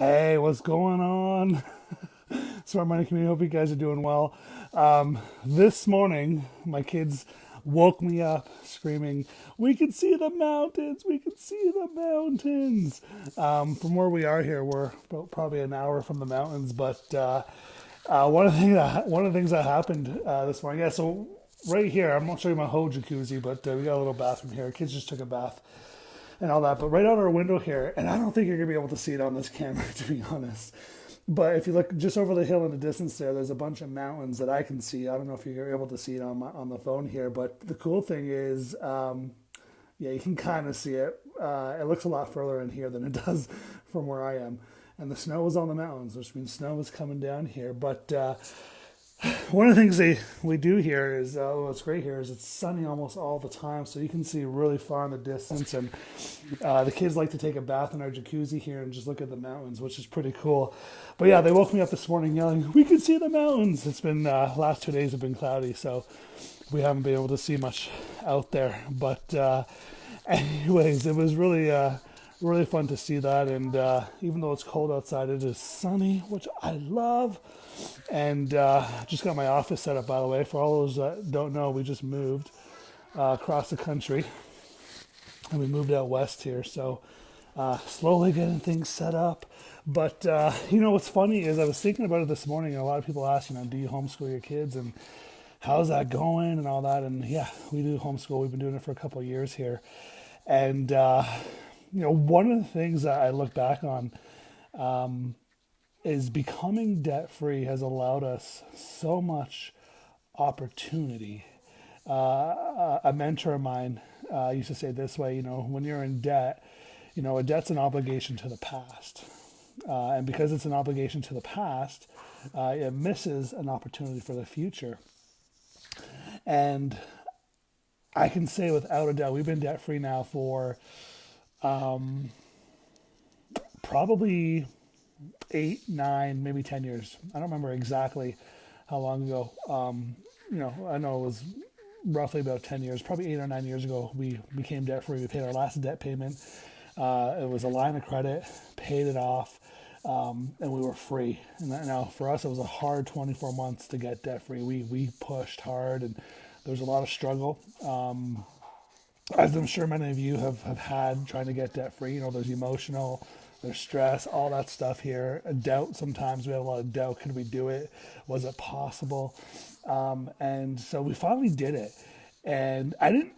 Hey, what's going on? Smart Money Community, hope you guys are doing well. This morning, my kids woke me up screaming, "We can see the mountains! We can see the mountains!" From where we are here, we're about probably an hour from the mountains, but one of the things that happened this morning, yeah, so right here, I'm not showing you my whole jacuzzi, but we got a little bathroom here. Kids just took a bath and all that. But right out our window here, and I don't think you're gonna be able to see it on this camera, to be honest. But if you look just over the hill in the distance there, there's a bunch of mountains that I can see. I don't know if you're able to see it on the phone here, but the cool thing is, yeah, you can kind of see it. It looks a lot further in here than it does from where I am. And the snow is on the mountains, which means snow is coming down here. But one of the things we do here is what's great here is it's sunny almost all the time, so you can see really far in the distance. And the kids like to take a bath in our jacuzzi here and just look at the mountains, which is pretty cool. But yeah, they woke me up this morning yelling, "We can see the mountains!" It's been last 2 days have been cloudy, so we haven't been able to see much out there. But anyways, it was really fun to see that. And even though it's cold outside, it is sunny, which I love. And just got my office set up, by the way. For all those that don't know, we just moved across the country, and we moved out west here. So slowly getting things set up. But what's funny is I was thinking about it this morning, and a lot of people ask, do you homeschool your kids and how's that going and all that? And yeah, we do homeschool. We've been doing it for a couple of years here, and one of the things that I look back on is becoming debt free has allowed us so much opportunity. A mentor of mine used to say it this way, when you're in debt, a debt's an obligation to the past. And because it's an obligation to the past, it misses an opportunity for the future. And I can say without a doubt, we've been debt free now for probably 8, 9, maybe 10 years. I don't remember exactly how long ago. I know it was roughly about 10 years, probably 8 or 9 years ago, we became debt free. We paid our last debt payment. It was a line of credit, paid it off, and we were free. And now for us, it was a hard 24 months to get debt free. We pushed hard, and there was a lot of struggle. As I'm sure many of you have had trying to get debt free, there's emotional, there's stress, all that stuff here. A doubt sometimes, we had a lot of doubt. Could we do it? Was it possible? And so we finally did it. And I didn't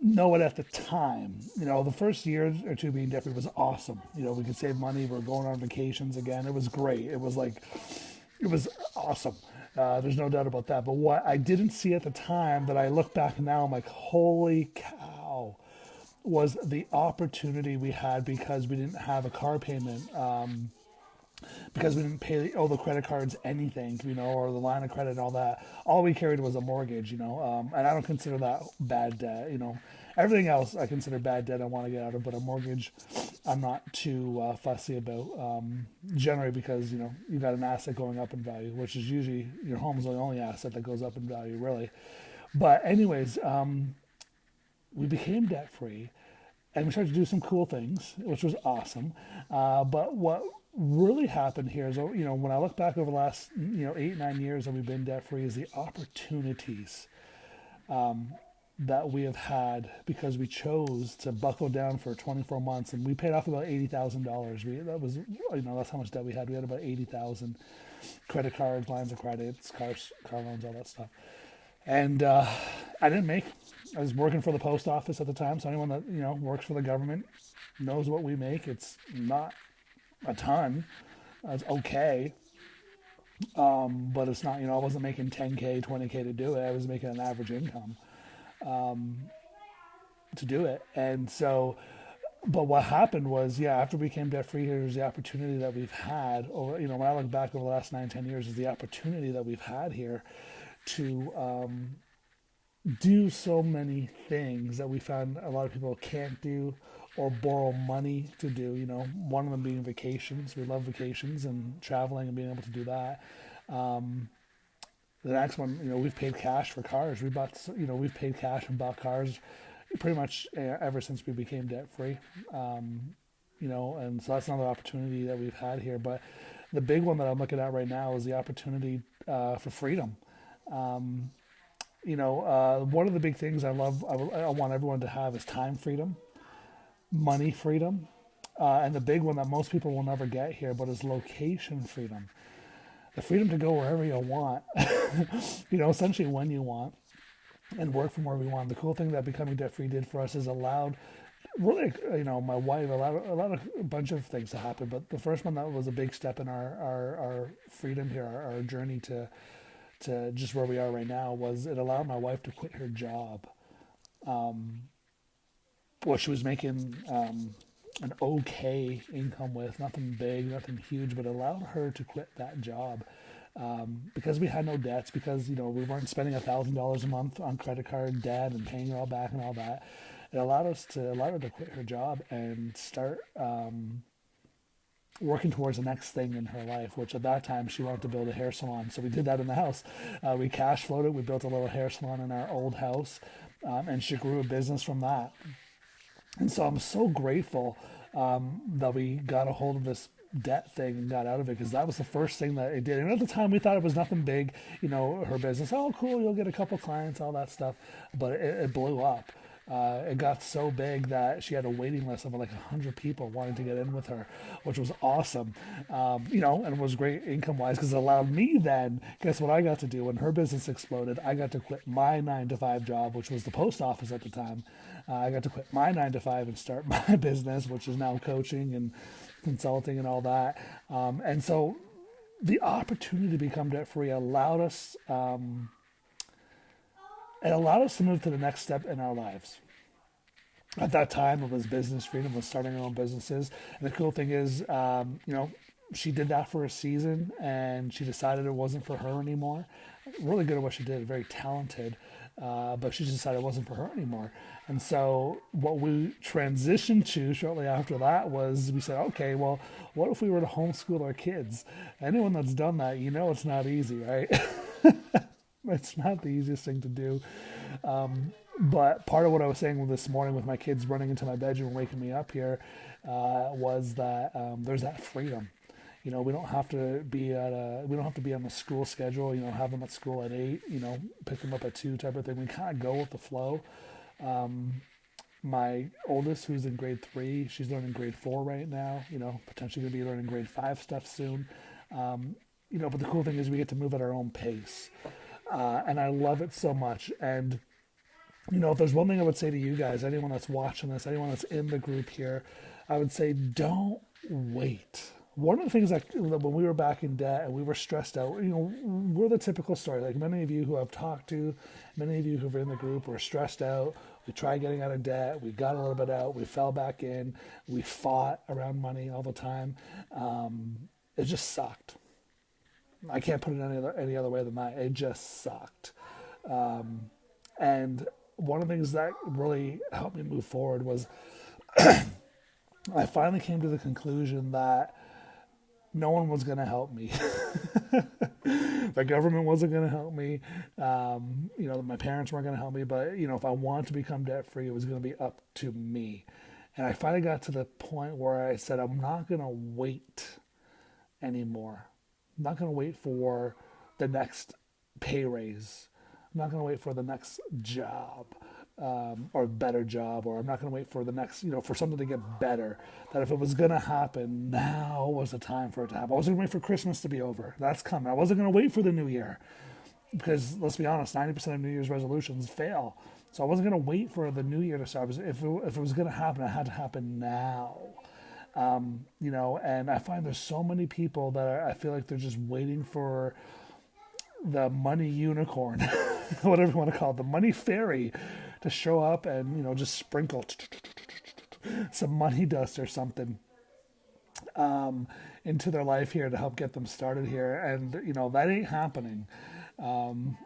know it at the time. The first year or two being debt free was awesome. We could save money. We were going on vacations again. It was great. It was awesome. There's no doubt about that. But what I didn't see at the time that I look back now, I'm like, holy cow, was the opportunity we had because we didn't have a car payment, because we didn't pay all the credit cards anything, or the line of credit and all that. All we carried was a mortgage, and I don't consider that bad debt. Everything else I consider bad debt I want to get out of, but a mortgage I'm not too fussy about, generally because, you got an asset going up in value, which is usually your home is the only asset that goes up in value, really. But anyways, we became debt free and we started to do some cool things, which was awesome. But what really happened here is, when I look back over the last, 8, 9 years that we've been debt free, is the opportunities that we have had because we chose to buckle down for 24 months, and we paid off about $80,000. That was, that's how much debt we had. We had about 80,000 credit cards, lines of credits, car loans, all that stuff. And I didn't make. I was working for the post office at the time, so anyone that works for the government knows what we make. It's not a ton. It's okay, but it's not. I wasn't making 10K, 20K to do it. I was making an average income to do it, and so. But what happened was, yeah, after we became debt free, here's the opportunity that we've had. Over, when I look back over the last 9, 10 years, is the opportunity that we've had here to do so many things that we found a lot of people can't do or borrow money to do. One of them being vacations. We love vacations and traveling and being able to do that. The next one, we've paid cash for cars. We've paid cash and bought cars pretty much ever since we became debt free. and so that's another opportunity that we've had here. But the big one that I'm looking at right now is the opportunity for freedom. One of the big things I want everyone to have is time freedom, money freedom, and the big one that most people will never get here, but is location freedom. The freedom to go wherever you want, essentially when you want, and work from where we want. The cool thing that becoming debt free did for us is allowed, really, my wife allowed a bunch of things to happen. But the first one that was a big step in our freedom here, our journey to just where we are right now, was it allowed my wife to quit her job. Well, she was making an okay income with, nothing big, nothing huge, but it allowed her to quit that job because we had no debts, because we weren't spending $1,000 a month on credit card debt and paying it all back and all that. It allowed her to quit her job and start working towards the next thing in her life, which at that time she wanted to build a hair salon. So we did that in the house. We cash flowed it. We built a little hair salon in our old house, and she grew a business from that. And so I'm so grateful that we got a hold of this debt thing and got out of it, because that was the first thing that it did. And at the time we thought it was nothing big, her business. Oh, cool, you'll get a couple clients, all that stuff. But it blew up. It got so big that she had a waiting list of like 100 people wanting to get in with her, which was awesome. And it was great income wise, because it allowed me then, guess what I got to do when her business exploded? I got to quit my 9 to 5 job, which was the post office at the time. I got to quit my 9 to 5 and start my business, which is now coaching and consulting and all that. And so the opportunity to become debt free allowed us. It allowed us to move to the next step in our lives. At that time, it was business freedom, was starting our own businesses. And the cool thing is, she did that for a season and she decided it wasn't for her anymore. Really good at what she did, very talented, but she just decided it wasn't for her anymore. And so what we transitioned to shortly after that was, we said, okay, well, what if we were to homeschool our kids? Anyone that's done that, it's not easy, right? It's not the easiest thing to do. But part of what I was saying this morning with my kids running into my bedroom and waking me up here was that there's that freedom. We don't have to be on the school schedule. Have them at school at 8. Pick them up at 2 type of thing. We kind of go with the flow. My oldest, who's in grade 3, she's learning grade 4 right now. Potentially going to be learning grade 5 stuff soon. But the cool thing is we get to move at our own pace. And I love it so much. And, if there's one thing I would say to you guys, anyone that's watching this, anyone that's in the group here, I would say don't wait. One of the things that when we were back in debt and we were stressed out, we're the typical story. Like many of you who I've talked to, many of you who are in the group were stressed out. We tried getting out of debt. We got a little bit out. We fell back in. We fought around money all the time. It just sucked. I can't put it any other way than that. It just sucked. And one of the things that really helped me move forward was I finally came to the conclusion that no one was going to help me. The government wasn't going to help me. My parents weren't going to help me. But, if I wanted to become debt free, it was going to be up to me. And I finally got to the point where I said, I'm not going to wait anymore. I'm not going to wait for the next pay raise. I'm not going to wait for the next job or better job, or I'm not going to wait for the next, for something to get better. That if it was going to happen, now was the time for it to happen. I wasn't going to wait for Christmas to be over. That's coming. I wasn't going to wait for the new year because, let's be honest, 90% of New Year's resolutions fail. So I wasn't going to wait for the new year to start. If it was going to happen, it had to happen now. And I find there's so many people that I feel like they're just waiting for the money unicorn, whatever you want to call it, the money fairy to show up and, just sprinkle some money dust or something into their life here to help get them started here. And, that ain't happening. If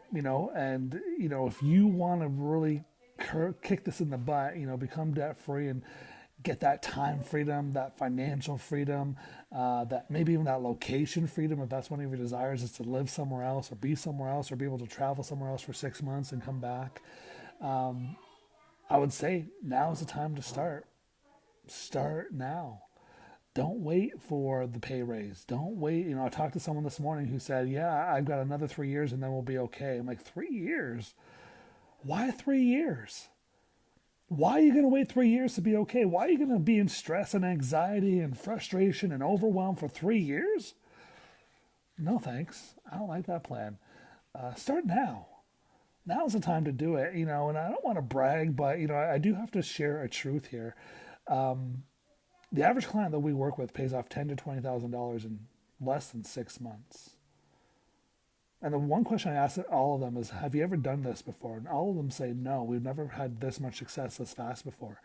you want to really kick this in the butt, become debt free and get that time freedom, that financial freedom, that maybe even that location freedom, if that's one of your desires, is to live somewhere else or be somewhere else or be able to travel somewhere else for 6 months and come back. I would say now is the time to start. Start now. Don't wait for the pay raise. Don't wait. I talked to someone this morning who said, yeah, I've got another 3 years and then we'll be okay. I'm like, 3 years? Why 3 years? Why are you going to wait 3 years to be okay? Why are you going to be in stress and anxiety and frustration and overwhelm for 3 years? No, thanks. I don't like that plan. Start now. Now's the time to do it, and I don't want to brag, but, I do have to share a truth here. The average client that we work with pays off $10,000 to $20,000 in less than 6 months. And the one question I ask all of them is, have you ever done this before? And all of them say, no, we've never had this much success this fast before.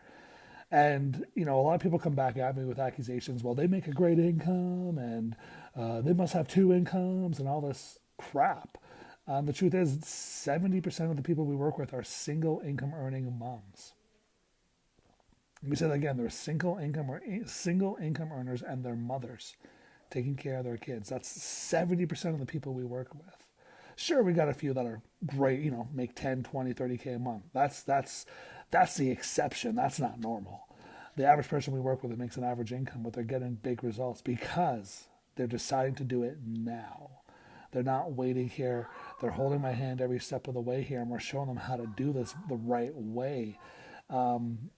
And, a lot of people come back at me with accusations, well, they make a great income and they must have two incomes and all this crap. The truth is, 70% of the people we work with are single income earning moms. Let me say that again. They're single income earners and their mothers taking care of their kids. That's 70% of the people we work with. Sure, we got a few that are great, make 10, 20, 30K a month. That's the exception. That's not normal. The average person we work with that makes an average income, but they're getting big results because they're deciding to do it now. They're not waiting here. They're holding my hand every step of the way here, and we're showing them how to do this the right way. And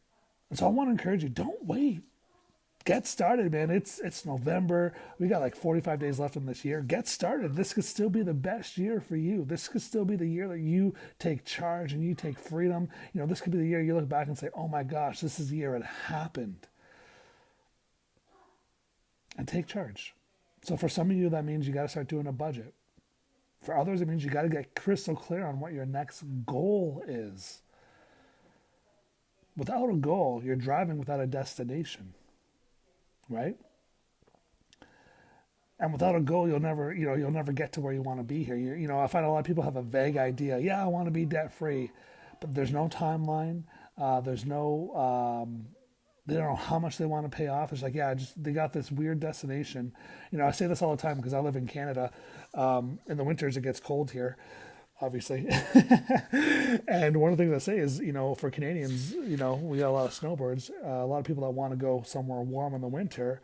so I want to encourage you, don't wait. Get started, man. It's November. We got like 45 days left in this year. Get started. This could still be the best year for you. This could still be the year that you take charge and you take freedom. This could be the year you look back and say, oh my gosh, this is the year it happened. And take charge. So for some of you, that means you got to start doing a budget. For others, it means you got to get crystal clear on what your next goal is. Without a goal, you're driving without a destination, right? And without a goal, you'll never get to where you want to be here. I find a lot of people have a vague idea. Yeah, I want to be debt free, but there's no timeline. There's no. They don't know how much they want to pay off. It's like, they got this weird destination. I say this all the time because I live in Canada. In the winters, it gets cold here, obviously. And one of the things I say is, for Canadians, we got a lot of snowbirds, a lot of people that want to go somewhere warm in the winter.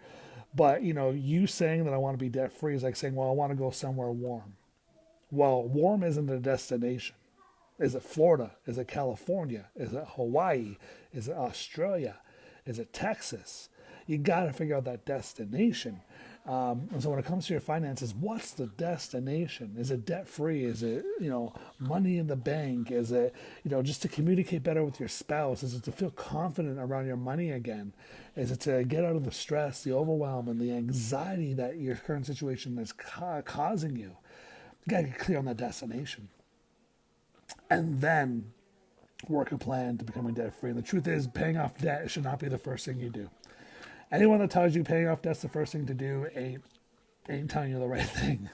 But, you saying that I want to be debt free is like saying, well, I want to go somewhere warm. Well, warm isn't a destination. Is it Florida? Is it California? Is it Hawaii? Is it Australia? Is it Texas? You got to figure out that destination. And so when it comes to your finances, what's the destination? Is it debt free? Is it, money in the bank? Is it, just to communicate better with your spouse? Is it to feel confident around your money again? Is it to get out of the stress, the overwhelm, and the anxiety that your current situation is causing you? You got to get clear on that destination. And then work a plan to becoming debt free. And the truth is, paying off debt should not be the first thing you do. Anyone that tells you paying off debt's the first thing to do ain't telling you the right thing.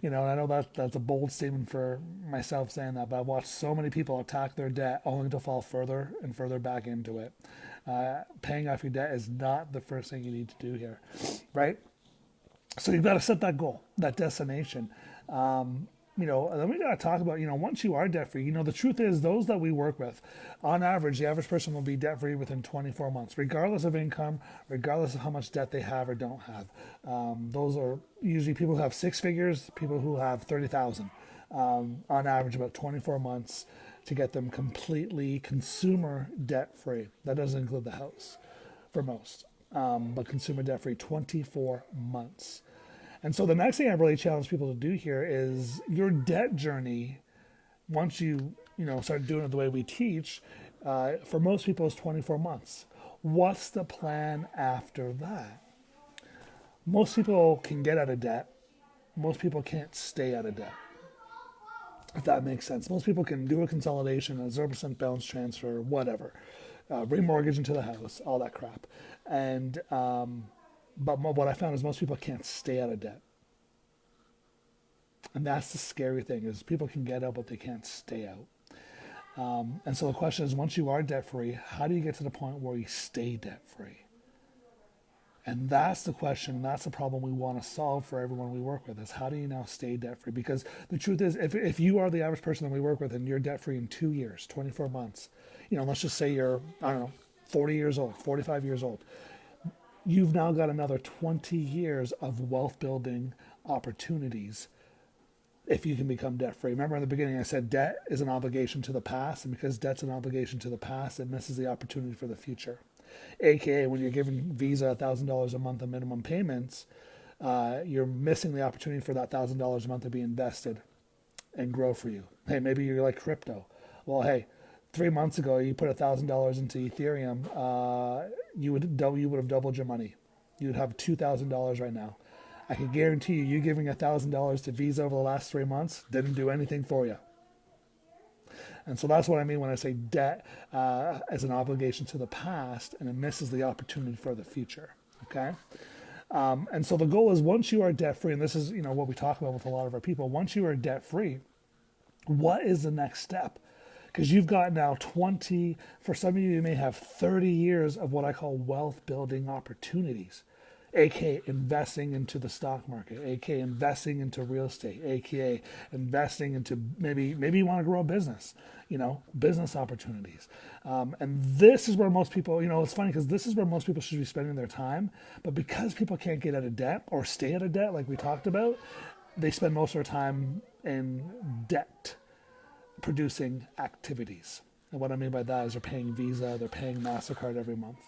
And I know that's a bold statement for myself saying that, but I've watched so many people attack their debt only to fall further and further back into it. Paying off your debt is not the first thing you need to do here, right? So you've got to set that goal, that destination. And then we got to talk about, once you are debt free, the truth is those that we work with, on average, the average person will be debt free within 24 months, regardless of income, regardless of how much debt they have or don't have. Those are usually people who have six figures, people who have 30,000, on average about 24 months to get them completely consumer debt free. That doesn't include the house for most, but consumer debt free, 24 months. And so the next thing I really challenge people to do here is your debt journey. Once you start doing it the way we teach, for most people is 24 months. What's the plan after that? Most people can get out of debt. Most people can't stay out of debt, if that makes sense. Most people can do a consolidation, a 0% balance transfer, whatever, remortgage into the house, all that crap. And but what I found is most people can't stay out of debt. And that's the scary thing, is people can get out, but they can't stay out. And so the question is, once you are debt free, how do you get to the point where you stay debt free? And that's the question, that's the problem we want to solve for everyone we work with, is how do you now stay debt free? Because the truth is, if you are the average person that we work with and you're debt free in 2 years, 24 months, let's just say you're, 40 years old, 45 years old. you've now got another 20 years of wealth building opportunities if you can become debt free. Remember in the beginning, I said debt is an obligation to the past, and because debt's an obligation to the past, it misses the opportunity for the future. AKA, when you're giving Visa $1,000 a month of minimum payments, you're missing the opportunity for that $1,000 a month to be invested and grow for you. Hey, maybe you're like crypto. Well, hey, 3 months ago you put $1,000 into Ethereum, you would have doubled your money. You would have $2,000 right now. I can guarantee you giving $1,000 to Visa over the last 3 months didn't do anything for you. And so that's what I mean when I say debt as an obligation to the past, and it misses the opportunity for the future. Okay. And so the goal is, once you are debt free, and this is what we talk about with a lot of our people. Once you are debt free, what is the next step? Because you've got now 20, for some of you may have 30 years of what I call wealth building opportunities, aka investing into the stock market, aka investing into real estate, aka investing into maybe you want to grow a business, business opportunities. And this is where most people, it's funny because this is where most people should be spending their time. But because people can't get out of debt or stay out of debt, like we talked about, they spend most of their time in debt producing activities. And what I mean by that is they're paying Visa, they're paying MasterCard every month,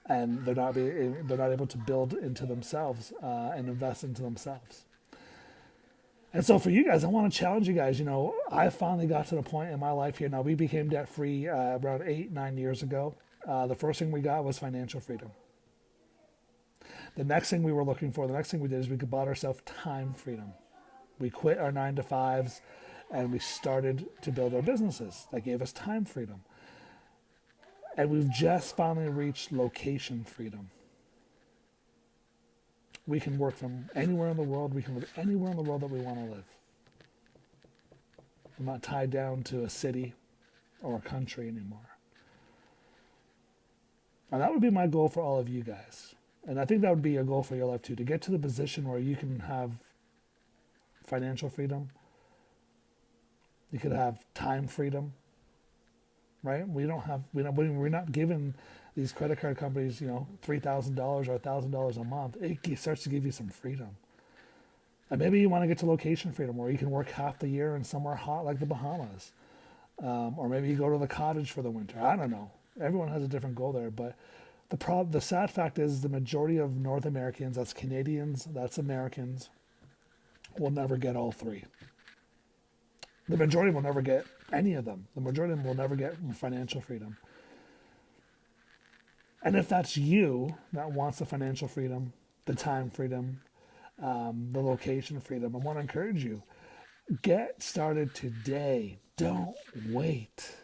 and they're not able to build into themselves and invest into themselves. And so for you guys, I want to challenge you guys. I finally got to the point in my life here. Now, we became debt free around 8-9 years ago. The first thing we got was financial freedom. The next thing we were looking for, the next thing we did is we could bought ourselves time freedom. We quit our 9-to-5s and we started to build our businesses. That gave us time freedom. And we've just finally reached location freedom. We can work from anywhere in the world. We can live anywhere in the world that we want to live. I'm not tied down to a city or a country anymore. And that would be my goal for all of you guys. And I think that would be a goal for your life too, to get to the position where you can have financial freedom. You could have time freedom, right? We're not giving these credit card companies, $3,000 or $1,000 a month. It starts to give you some freedom. And maybe you want to get to location freedom, where you can work half the year in somewhere hot like the Bahamas. Or maybe you go to the cottage for the winter. I don't know. Everyone has a different goal there. But the sad fact is the majority of North Americans, that's Canadians, that's Americans, will never get all three. The majority will never get any of them. The majority of them will never get financial freedom. And if that's you that wants the financial freedom, the time freedom, the location freedom, I want to encourage you. Get started today. Don't wait.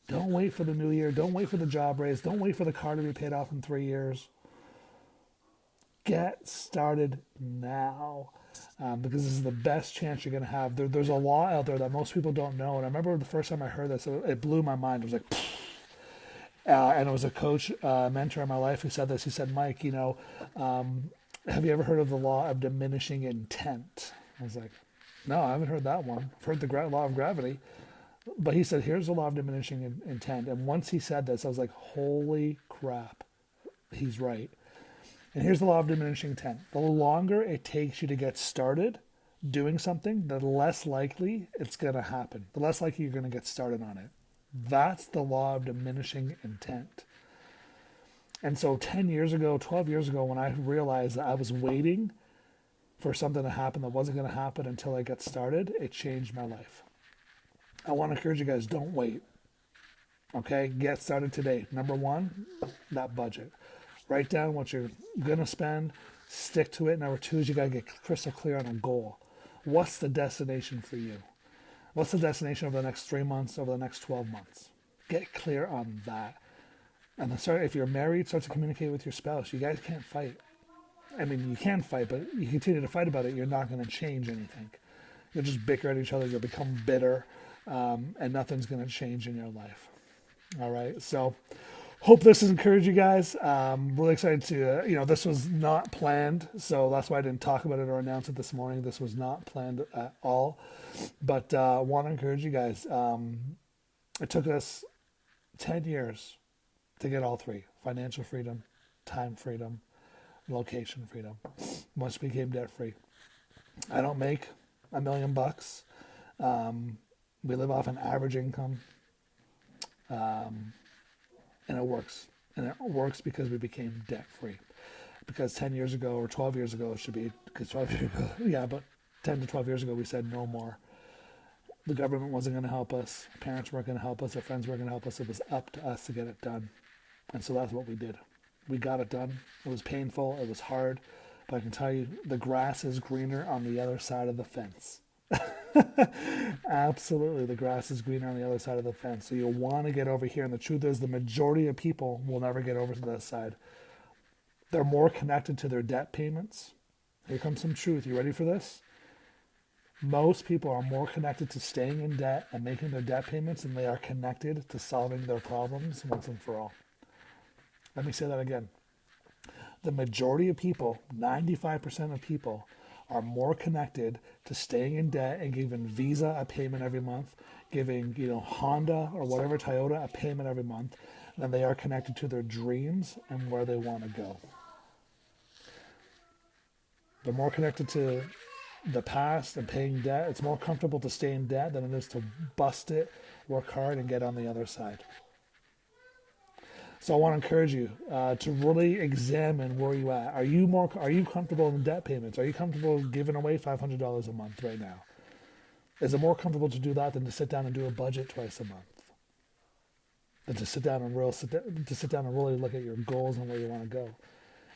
Don't wait for the new year. Don't wait for the job raise. Don't wait for the car to be paid off in 3 years. Get started now. Because this is the best chance you're going to have. There's a law out there that most people don't know. And I remember the first time I heard this, it blew my mind. It was like, and it was a coach, mentor in my life who said this. He said, Mike, have you ever heard of the law of diminishing intent? I was like, no, I haven't heard that one. I've heard the law of gravity. But he said, here's the law of diminishing intent. And once he said this, I was like, holy crap, he's right. And here's the law of diminishing intent. The longer it takes you to get started doing something, the less likely it's going to happen. The less likely you're going to get started on it. That's the law of diminishing intent. And so 10 years ago, 12 years ago, when I realized that I was waiting for something to happen that wasn't going to happen until I got started, it changed my life. I want to encourage you guys, don't wait. Okay? Get started today. Number one, that budget. Write down what you're going to spend, stick to it. Number two is you got to get crystal clear on a goal. What's the destination for you? What's the destination over the next 3 months, over the next 12 months? Get clear on that. And then if you're married, start to communicate with your spouse. You guys can't fight. I mean, you can fight, but you continue to fight about it, you're not going to change anything. You'll just bicker at each other. You'll become bitter, and nothing's going to change in your life. All right, so hope this has encouraged you guys. Really excited to, this was not planned, so that's why I didn't talk about it or announce it this morning. This was not planned at all, but want to encourage you guys. It took us 10 years to get all three: financial freedom, time freedom, location freedom. Once we became debt free. I don't make $1 million. We live off an average income, and it works. And it works because we became debt free. Because 10 years ago or 12 years ago, it should be, because 12 years ago, yeah, but 10 to 12 years ago, we said no more. The government wasn't going to help us. Parents weren't going to help us. Our friends weren't going to help us. It was up to us to get it done. And so that's what we did. We got it done. It was painful. It was hard. But I can tell you, the grass is greener on the other side of the fence. Absolutely, the grass is greener on the other side of the fence. So you'll want to get over here. And the truth is, the majority of people will never get over to this side. They're more connected to their debt payments. Here comes some truth. You ready for this? Most people are more connected to staying in debt and making their debt payments than they are connected to solving their problems once and for all. Let me say that again. The majority of people, 95% of people, are more connected to staying in debt and giving Visa a payment every month, giving Honda or whatever Toyota a payment every month, than they are connected to their dreams and where they want to go. They're more connected to the past and paying debt. It's more comfortable to stay in debt than it is to bust it, work hard, and get on the other side. So I want to encourage you to really examine where you at. Are you comfortable in debt payments? Are you comfortable giving away $500 a month right now? Is it more comfortable to do that than to sit down and do a budget twice a month? Than to sit down and really look at your goals and where you want to go?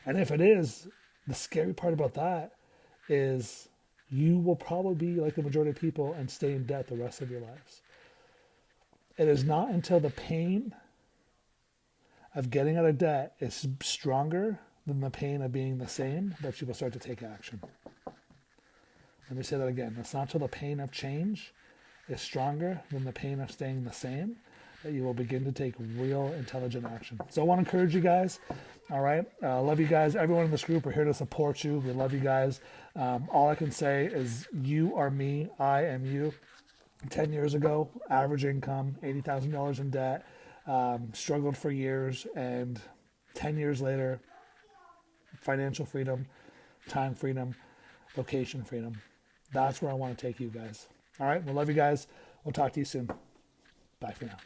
And if it is, the scary part about that is you will probably be like the majority of people and stay in debt the rest of your lives. It is not until the pain of getting out of debt is stronger than the pain of being the same that you will start to take action. Let me say that again. It's not until the pain of change is stronger than the pain of staying the same that you will begin to take real intelligent action. So I want to encourage you guys. All right. Love you guys. Everyone in this group are here to support you. We love you guys. All I can say is you are me. I am you. 10 years ago, average income, $80,000 in debt, struggled for years. And 10 years later, financial freedom, time freedom, location freedom. That's where I want to take you guys. All right. We love you guys. We'll talk to you soon. Bye for now.